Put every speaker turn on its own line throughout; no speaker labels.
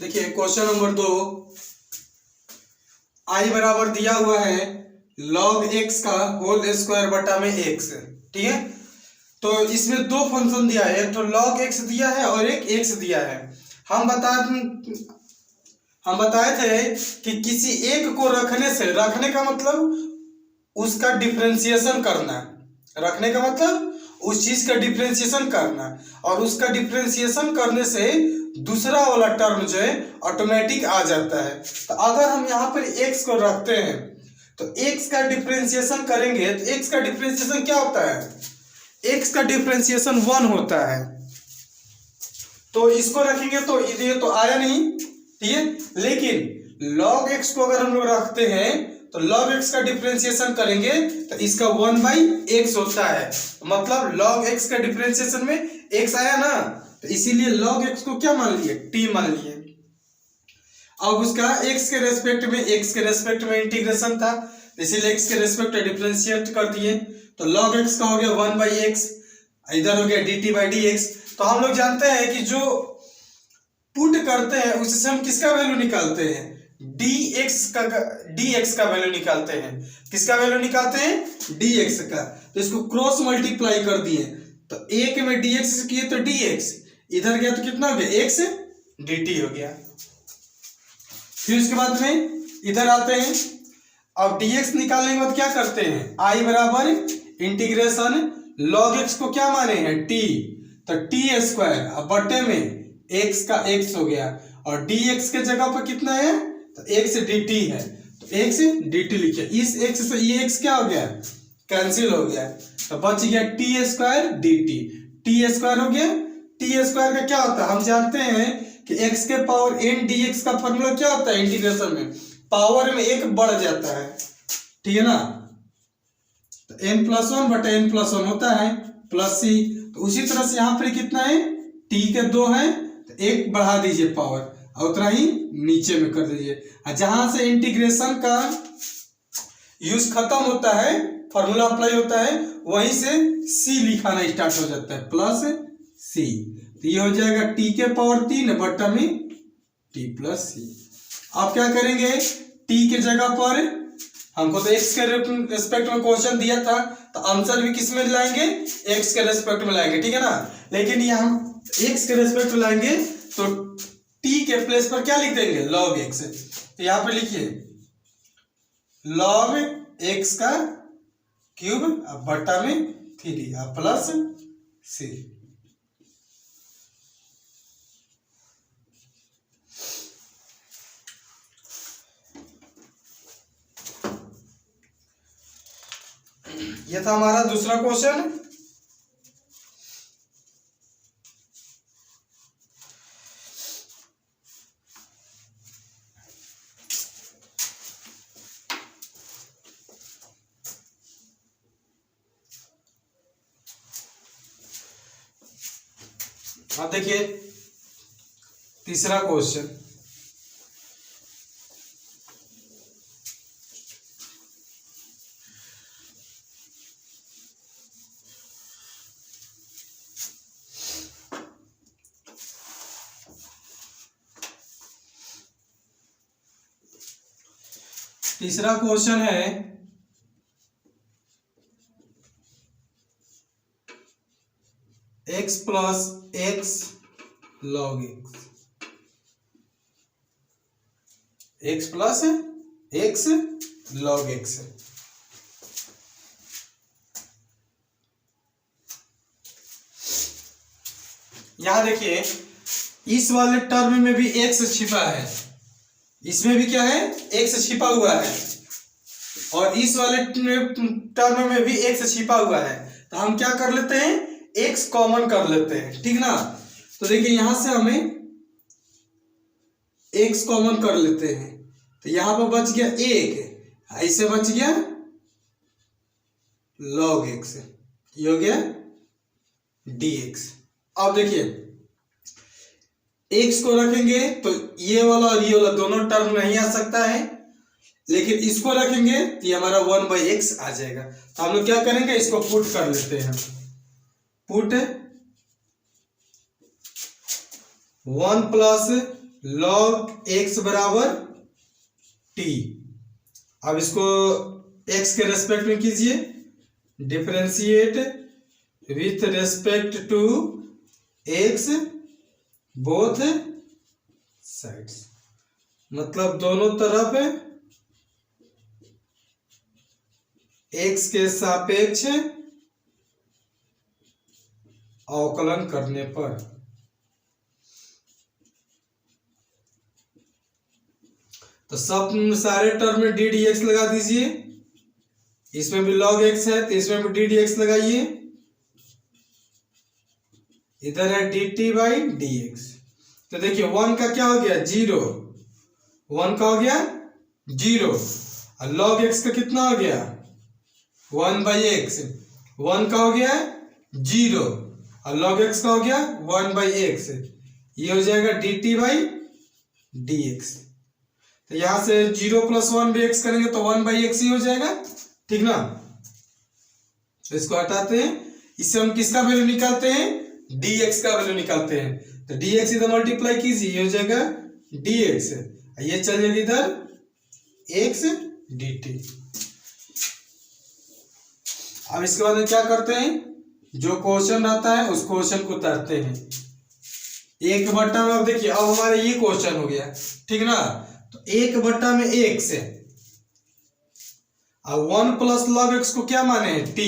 देखिए question number 2, आई बराबर दिया हुआ है log x का होल स्क्वायर बटा में x, ठीक है। तो इसमें दो फंक्शन दिया है, एक तो log x दिया है और एक x दिया है। हम बताए थे कि किसी एक को रखने का मतलब उसका डिफरेंशिएशन करना, रखने का मतलब उस चीज का डिफरेंशिएशन करना, और उसका डिफरेंशिएशन करने से दूसरा वाला टर्म जो है ऑटोमेटिक आ जाता है। तो अगर हम यहाँ पर x को रखते हैं तो x का डिफरेंशिएशन करेंगे तो x का डिफरेंशिएशन क्या होता है, x का डिफरेंशिएशन 1 होता है। तो इसको रखेंगे तो ये तो आया नहीं, ठीक है। लेकिन log x को अगर हम लोग रखते हैं तो log x का डिफरेंशिएशन करेंगे तो इसका 1/x होता है। मतलब log x का डिफरेंशिएशन में x आया ना, तो इसीलिए log x को क्या मान लिए, t मान लिए। अब उसका x के रेस्पेक्ट में इंटीग्रेशन था, इसीलिए x के रेस्पेक्ट में डिफरेंशिएट कर दिए। तो log x का हो गया 1/x, इधर हो गया dt/dx। तो हम लोग जानते हैं कि जो पुट करते हैं उससे हम किसका वैल्यू निकालते हैं, dx का वैल्यू निकालते हैं। किसका वैल्यू निकालते हैं, dx का। तो इसको क्रॉस मल्टीप्लाई कर दिए तो एक में dx किए तो dx, इधर गया तो कितना हो गया, x dt हो गया। फिर उसके बाद में इधर आते हैं, अब dx निकालने के बाद क्या करते हैं, i बराबर इंटीग्रेशन log x को क्या माने हैं, t, तो t स्क्वायर, अब बटे में x का x हो गया, और dx के जगह पर कितना है, तो x dt है, तो x dt लिखे। इस x से ये x क्या हो गया, कैंसिल हो गया, तो बच गया t square dt। t square हो गया, t स्क्वायर का क्या होता है, हम जानते हैं कि x के पावर n dx का फॉर्मूला क्या होता है इंटीग्रेशन में, पावर में एक बढ़ जाता है, ठीक है ना। तो n+1 बटा n+1 होता है प्लस c। तो उसी तरह से यहाँ पर कितना है, t के 2 है तो एक बढ़ा दीजिए पावर, और उतना ही नीचे में कर दीजिए। जहां से इंटीग्रेशन का यूज खत्म होता है, फॉर्मूला अप्लाई होता है, वहीं से c लिखाना स्टार्ट हो जाता है, प्लस c। तो ये हो जाएगा t के पावर 3 बटा में t प्लस c। आप क्या करेंगे, t के जगह पर हमको तो x के रेस्पेक्ट में क्वेश्चन दिया था, तो आंसर भी किस में लाएंगे, x के रेस्पेक्ट में लाएंगे, ठीक है ना। लेकिन ये हम x के रेस्पेक्ट में लाएंगे तो t के प्लेस पर क्या लिख देंगे, log x। तो यहां पर लिखिए log x का क्यूब बटा में 3 प्लस c। यह था हमारा दूसरा क्वेश्चन। अब देखिए तीसरा क्वेश्चन, तीसरा क्वेश्चन है x plus x log x, x plus x log x। यहां देखिए इस वाले टर्म में भी x छिपा है, इसमें भी क्या है, x छिपा हुआ है, और इस वाले टर्म में भी x छिपा हुआ है। तो हम क्या कर लेते हैं, x कॉमन कर लेते हैं, ठीक ना। तो देखिए यहां से हमें x कॉमन कर लेते हैं, तो यहां पर बच गया 1, ऐसे बच गया log x, ये हो गया dx। अब देखिए x को रखेंगे तो ये वाला और ये वाला दोनों टर्म नहीं आ सकता है, लेकिन इसको रखेंगे तो ये हमारा 1/x आ जाएगा। तो हम लोग क्या करेंगे, इसको पुट कर लेते हैं, पुट 1 प्लस log x बराबर t। अब इसको x के रेस्पेक्ट में कीजिए, differentiate with respect to x both sides, मतलब दोनों तरफ x के सापेक्ष अवकलन करने पर। तो सब सारे टर्म में डी डी एक्स लगा दीजिए, इसमें भी log x है तो इसमें भी डी डी एक्स लगाइए, इधर है D T by D x. तो देखिए 1 का क्या हो गया 0, 1 का हो गया 0, और log x का कितना हो गया 1 बाई एक्स, 1 का हो गया 0 और log x का हो गया 1 बाई एक्स, ये हो जाएगा D T by D x. तो यहां से 0 प्लस 1 भी x करेंगे तो 1 बाई एक्स ही हो जाएगा, ठीक ना। तो इसको हटाते हैं, इससे हम किसका वैल्यू निकालते हैं dx का वैल्यू निकालते हैं। तो dx इधर मल्टीप्लाई कीजिए, ये हो जाएगा dx, ये चल जाएगा इधर x dt। अब इसके बाद में क्या करते हैं, जो क्वेश्चन आता है उस क्वेश्चन को उतारते हैं एक बट्टा में। अब देखिए अब हमारे ये क्वेश्चन हो गया, ठीक ना। तो एक बट्टा में x है, अब 1 प्लस log x को क्या माने t,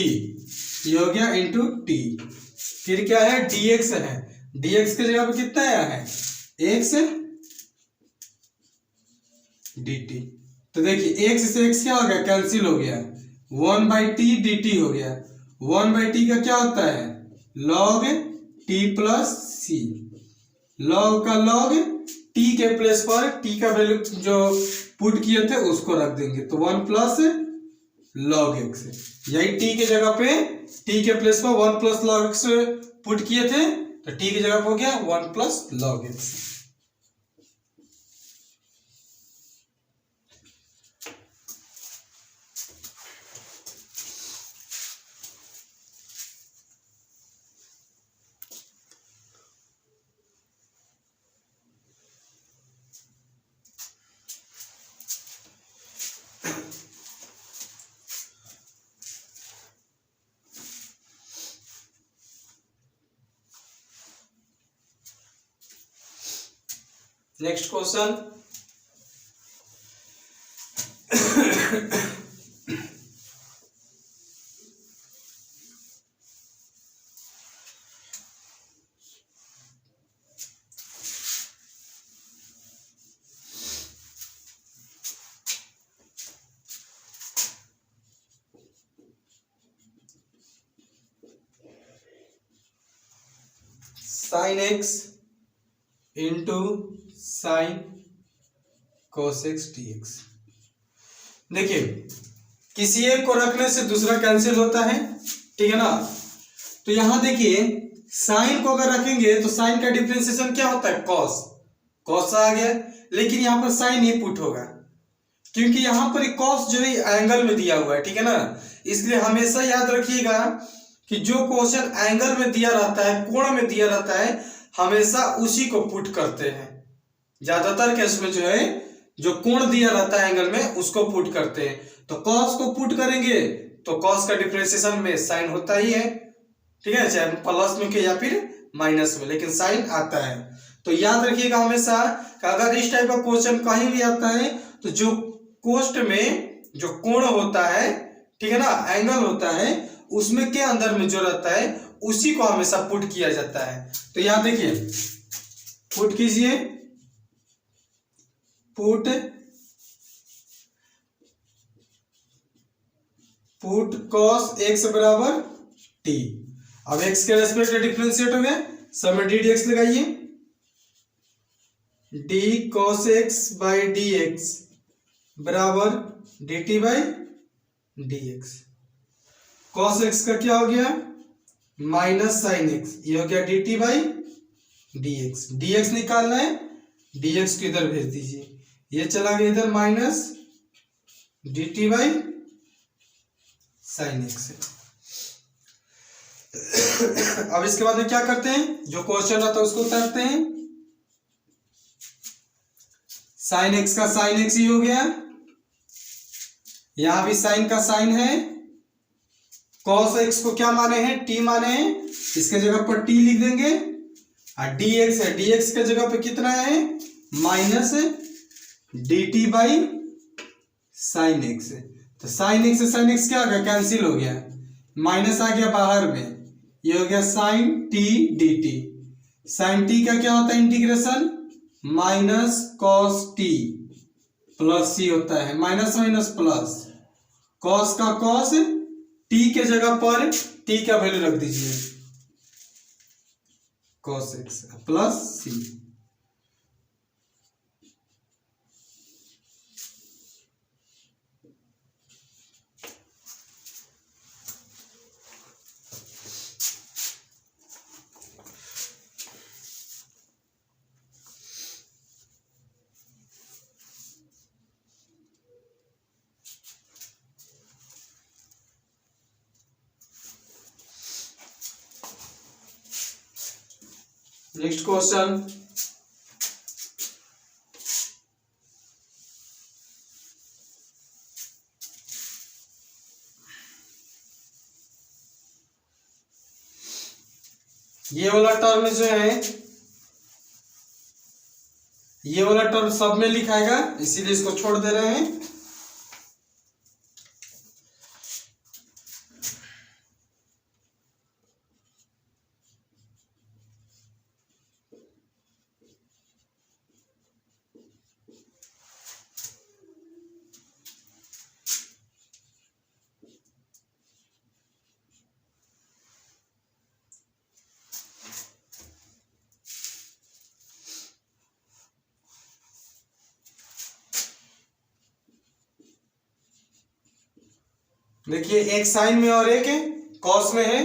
ये हो गया इंटू टी। फिर क्या है dx है, dx की जगह पे कितना आया है x dt। तो देखिए x से x क्या हो गया कैंसिल हो गया, 1 बाई टी डी टी हो गया। 1 बाई टी का क्या होता है log t प्लस सी, log का log t के प्लेस पर t का वैल्यू जो पुट किए थे उसको रख देंगे, तो 1 प्लस log x, यही t के जगह पे t के प्लेस पर 1 प्लस log x पुट किए थे, तो t की जगह पे हो गया 1 plus log x। Next question, sine x into sine cos x dx। देखिए किसी एक को रखने से दूसरा कैंसिल होता है, ठीक है ना। तो यहां देखिए साइन को अगर रखेंगे तो साइन का डिफरेंशिएशन क्या होता है cos, cos आ गया, लेकिन यहां पर साइन ही पुट होगा क्योंकि यहां पर cos जो है एंगल में दिया हुआ है, ठीक है ना। इसलिए हमेशा याद रखिएगा कि जो क्वेश्चन एंगल में दिया रहता है, कोण में दिया रहता है, हमेशा उसी को पुट करते हैं। ज्यादातर केस में जो है जो कोण दिया रहता है एंगल में उसको पुट करते हैं। तो cos को पुट करेंगे तो cos का डिफरेंशिएशन में साइन होता ही है, ठीक है, चाहे प्लस में के या फिर माइनस में, लेकिन साइन आता है। तो याद रखिएगा हमेशा कि अगर इस टाइप का क्वेश्चन कहीं भी आता है तो जो कोष्ट में जो कोण होता है, ठीक है ना, एंगल होता है, उसमें के अंदर में जो रहता है उसी को हमेशा पुट किया जाता है। तो यहां देखिए पुट कीजिए, पुट cos x बराबर t। अब x के रेस्पेक्ट में डिफरेंशिएट हो गया, सब में डी डी एक्स लगाइए, d cos x by D X बराबर D T by D X. cos x का क्या हो गया माइनस साइन x, ये हो गया D T by D x. D x निकालना है, डी एक्स को इधर भेज दीजिए, ये चला गया इधर minus D T by sine x. अब इसके बाद में क्या करते हैं, जो क्वेश्चन आता है उसको उतारते हैं। साइन एक्स का साइन एक्स ही हो गया, यहां भी साइन का साइन है, कॉस एक्स को क्या माने हैं, टी माने हैं, इसके जगह पर टी लिख देंगे, और डी एक्स है, डी एक्स के जगह पे कितना है minus D T by sine x. तो साइन एक्स से साइन एक्स क्या आ गया, कैंसिल हो गया, माइनस आ गया बाहर में, ये हो गया sine T D T. Sine T का क्या होता है integration, minus cos T plus C होता है, माइनस माइनस प्लस, कॉस का कॉस, टी के जगह पर टी का वैल्यू रख दीजिए, cos X plus C. Next question, ये वाला टर्म जो है, ये वाला टर्म सब में लिखाएगा, इसीलिए इसको छोड़ दे रहे हैं। देखिए एक साइन में और एक कॉस में है,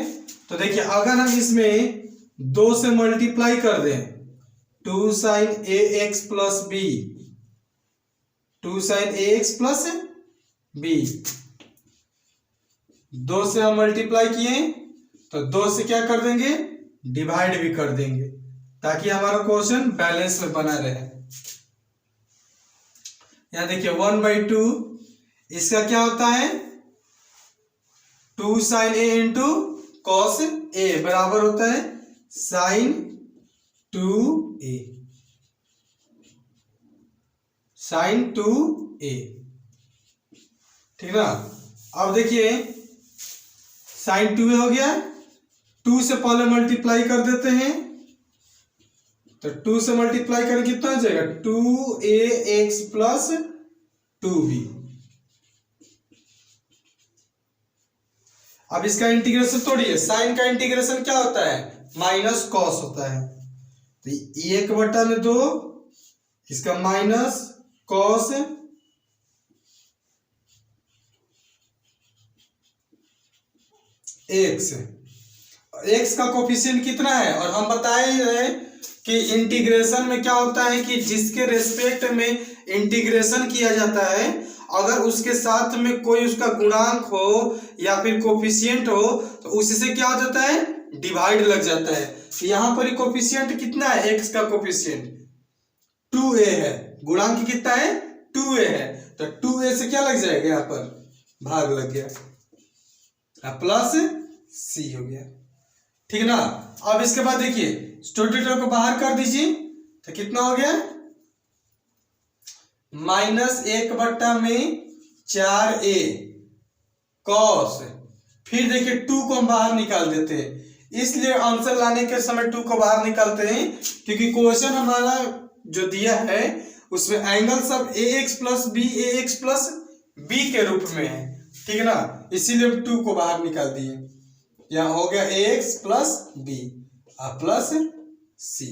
तो देखिए अगर हम इसमें 2 से मल्टीप्लाई कर दें, 2 साइन ए एक्स प्लस बी, 2 साइन ए एक्स प्लस बी, 2 से हम मल्टीप्लाई किए तो 2 से क्या कर देंगे, डिवाइड भी कर देंगे, ताकि हमारा क्वेश्चन बैलेंस में बना रहे। यहां देखिए 1/2, इसका क्या होता है 2 sign A into cos A बराबर होता है साइन 2a, साइन 2a, ठीक ना। अब देखिए साइन 2a हो गया, 2 से पहले मल्टीप्लाई कर देते हैं, तो 2 से मल्टीप्लाई करें कितना हो जाएगा 2ax प्लस 2b। अब इसका इंटीग्रेशन तोड़िए, साइन का इंटीग्रेशन क्या होता है माइनस कॉस होता है, तो 1/2 इसका माइनस कॉस एक्स, एक्स का कोफिशिएंट कितना है, और हम बताए हैं कि इंटीग्रेशन में क्या होता है कि जिसके रेस्पेक्ट में इंटीग्रेशन किया जाता है, अगर उसके साथ में कोई उसका गुणांक हो या फिर कोफिशिएंट हो तो उससे क्या हो जाता है डिवाइड लग जाता है। तो यहाँ पर कोफिशिएंट कितना है, एक्स का कोफिशिएंट 2a है, गुणांक कितना है 2a है, तो 2a से क्या लग जाएगा यहाँ पर भाग लग गया, प्लस c हो गया, ठीक ना। अब इसके बाद देखिए स्टोडेंट को बाहर कर दीजिए, तो कितना हो गया -1/4a कॉस, फिर देखिए 2 को हम बाहर निकाल देते हैं, इसलिए आंसर लाने के समय 2 को बाहर निकालते हैं, क्योंकि क्वेश्चन हमारा जो दिया है उसमें एंगल सब ax plus b ax plus b के रूप में है, ठीक है ना, इसीलिए 2 को बाहर निकाल दिए, यहाँ हो गया ax plus b plus c।